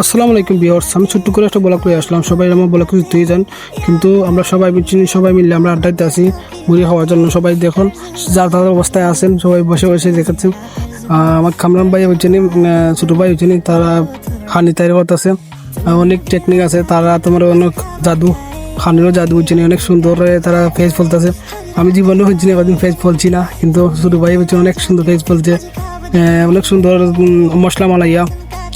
আসসালামু আলাইকুম ভিউয়ার্স, আমি ছোট্ট করে একটা ব্লগ করে আসলাম। সবাই আমার ব্লগ করতেই যান, কিন্তু আমরা সবাই চিনি, সবাই মিলে আমরা আড্ডাতে আছি মুড়ি খাওয়ার জন্য। সবাই দেখুন যার তার অবস্থায় আছেন, সবাই বসে বসে দেখাচ্ছেন। আমার কামরান ভাই হচ্ছেন, ছোটো ভাই হচ্ছেন, তারা হানি তৈরি করতেছে। অনেক টেকনিক আছে, তারা তোমার অনেক জাদু, খানিরও জাদু হচ্ছেন, অনেক সুন্দর তারা ফেস ফলতেছে। আমি জীবনে হচ্ছি না, কদিন ফেস ফলছি না, কিন্তু ছোটো ভাই হচ্ছে অনেক সুন্দর ফেস ফলছে, অনেক সুন্দর মশলা মালাইয়া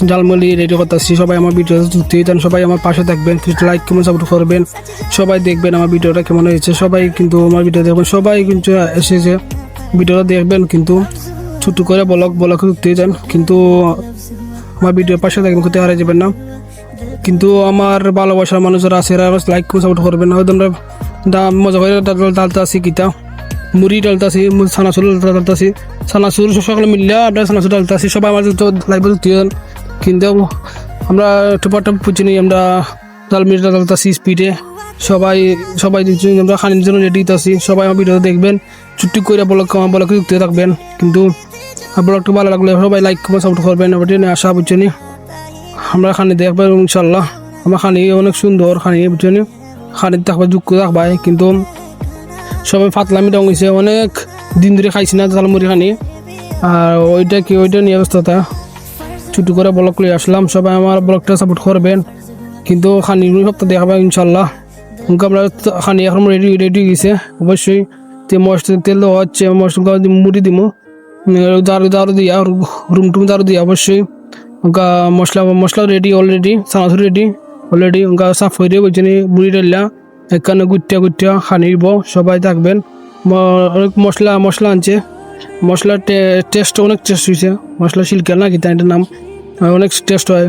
জালমুড়ি রেডি করতেছি। সবাই আমার ভিডিওটা যুক্ত হয়ে যান, সবাই আমার পাশে থাকবেন, কিছু লাইক কমেন্ট সাপোর্ট করবেন, সবাই দেখবেন আমার ভিডিওটা কেমন হয়েছে। সবাই কিন্তু আমার ভিডিও দেখবেন, সবাই কিন্তু এসেছে ভিডিওটা দেখবেন, কিন্তু ছোট্ট করে ব্লগ যুক্ত হয়ে যান, কিন্তু আমার ভিডিওর পাশে থাকবেন, কোথায় হারিয়ে যাবেন না। কিন্তু আমার ভালোবাসার মানুষ যারা আছে এরা লাইক কমেন্ট সাপোর্ট করবেন। হয়তো আমরা মজা করে ডালতে আসি, কিতা মুড়ি ডালতাছি, ছানাচুর ডালতাছি, ছানাচুর সকলে মিললে আমরা ছানাচুর ডালতাছি। সবাই আমার লাইভ যুক্ত হয়ে যান, কিন্তু আমরা টুপাটা পুচি নিই, আমরা জাল মির্জা ডালতাছি স্পিডে। সবাই সবাই আমরা খানির জন্য রেডি আছি। সবাই আমার ভিডিও দেখবেন, চুট্টি করে ব্লগে যুক্ত হয়ে থাকবেন। কিন্তু ব্লগটা ভালো লাগলে সবাই লাইক কমেন্ট সাপোর্ট করবেন। আবার আশা বুঝছেনি আমরা খানি দেখবেন ইনশাল্লাহ। আমার খানি অনেক সুন্দর, খানি বুঝছেনি, খানির থাকবে যুক্ত থাকবাই। কিন্তু সবাই ফাতলামি রঙ হয়েছে, অনেক দিন ধরে খাইছি না ঝালমুড়ি খানি। আর ওইটা নিয়ে অবস্থাটা ছুটি করে ব্লগ নিয়ে আসলাম। সবাই আমার ব্লগটা সাপোর্ট করবেন, কিন্তু খানি সপ্তাহ দেখাবেন ইনশাল্লাহ। আমরা খানি এখন রেডি গেছে, অবশ্যই তেল দেওয়া হচ্ছে, মুড়ি দিব, দারু দিয়া রুম দারু দিয়া অবশ্যই। মশলা রেডি অলরেডি, চানাচুর রেডি অলরেডি। সাফ করে বলছেন মুড়ি ডাল্লা এখানে গুটিয়া খানিব। সবাই থাকবেন। অনেক মশলা আনছে, মশলার টেস্ট অনেক টেস্ট হয়েছে। মশলা শিলকা না কিতা এটার নাম, অনেক টেস্ট হয়।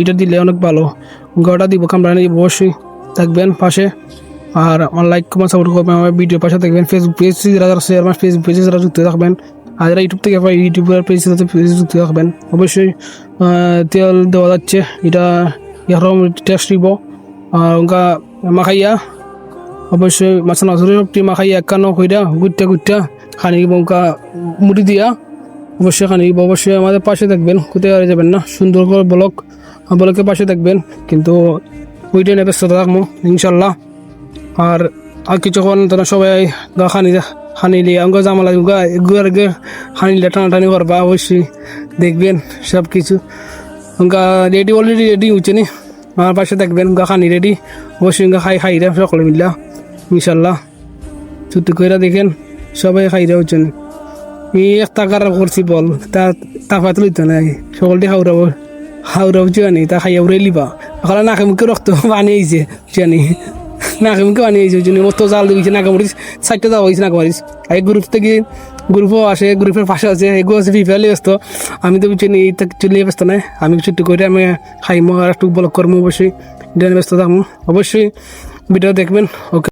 এটা দিলে অনেক ভালো। ওটা দিব, কামড়ানি দিব, অবশ্যই থাকবেন পাশে। আর আমার লাইক কমেন্ট সাপোর্ট করবেন, আমার ভিডিও পাশে থাকবেন। ফেসবুক পেজ যারা আছে আমার ফেসবুক পেজে যারা যুক্ত থাকবেন, আর যারা ইউটিউব থেকে ইউটিউবের পেজ যুক্ত থাকবেন। অবশ্যই তেল দেওয়া যাচ্ছে, এটা এরকম টেস্ট দিব। আর মাখাইয়া অবশ্যই মাছ নাচুরি সবটি মাখাইয়া একান্ন কইরা গুটটা খানি মুড়ি দিয়া অবশ্যই খানি। অবশ্যই আমাদের পাশে থাকবেন, কোথায় হারিয়ে যাবেন না। সুন্দর করে ব্লগের পাশে থাকবেন, কিন্তু ওইটাই নিয়ে ব্যস্ত থাকবো ইনশাল্লাহ। আর কিছুক্ষণ তোরা সবাই খানিলে জামালা খানিলে টানাটানি করবা, অবশ্যই দেখবেন সব কিছু। অলরেডি রেডি হচ্ছে নি, আমার পাশে থাকবেন। খানি রেডি, অবশ্যই খাইরা সকলে মিললা ইনশাল্লাহ। ছুটি করে দেখেন সবাই খাইরা হচ্ছেন। এক টাকার করছি বল, তারপরে তো লইতে নাই, সকলটি হাওড়াও জানি, তা খাইয়া উড়ে লিবা। এখন নাকে মুখে রক্ত বানিয়েছে জানি, নাকে মুখে বানিয়েছে মতো জাল দিয়েছে। নাকামরিচ 4টা দেওয়া হয়েছে নাকামরিচ। এই গ্রুপ থেকে গ্রুপও আসে, গ্রুপের পাশে আছে, এগুলো আছে ফিফালে ব্যস্ত। আমি তো বুঝছি চলে ব্যস্ত নাই, আমি ছুটি করে আমি খাইমো আর একটু ব্লগ করবো। অবশ্যই ব্যস্ত থাকবো, অবশ্যই ভিডিও দেখবেন। ওকে।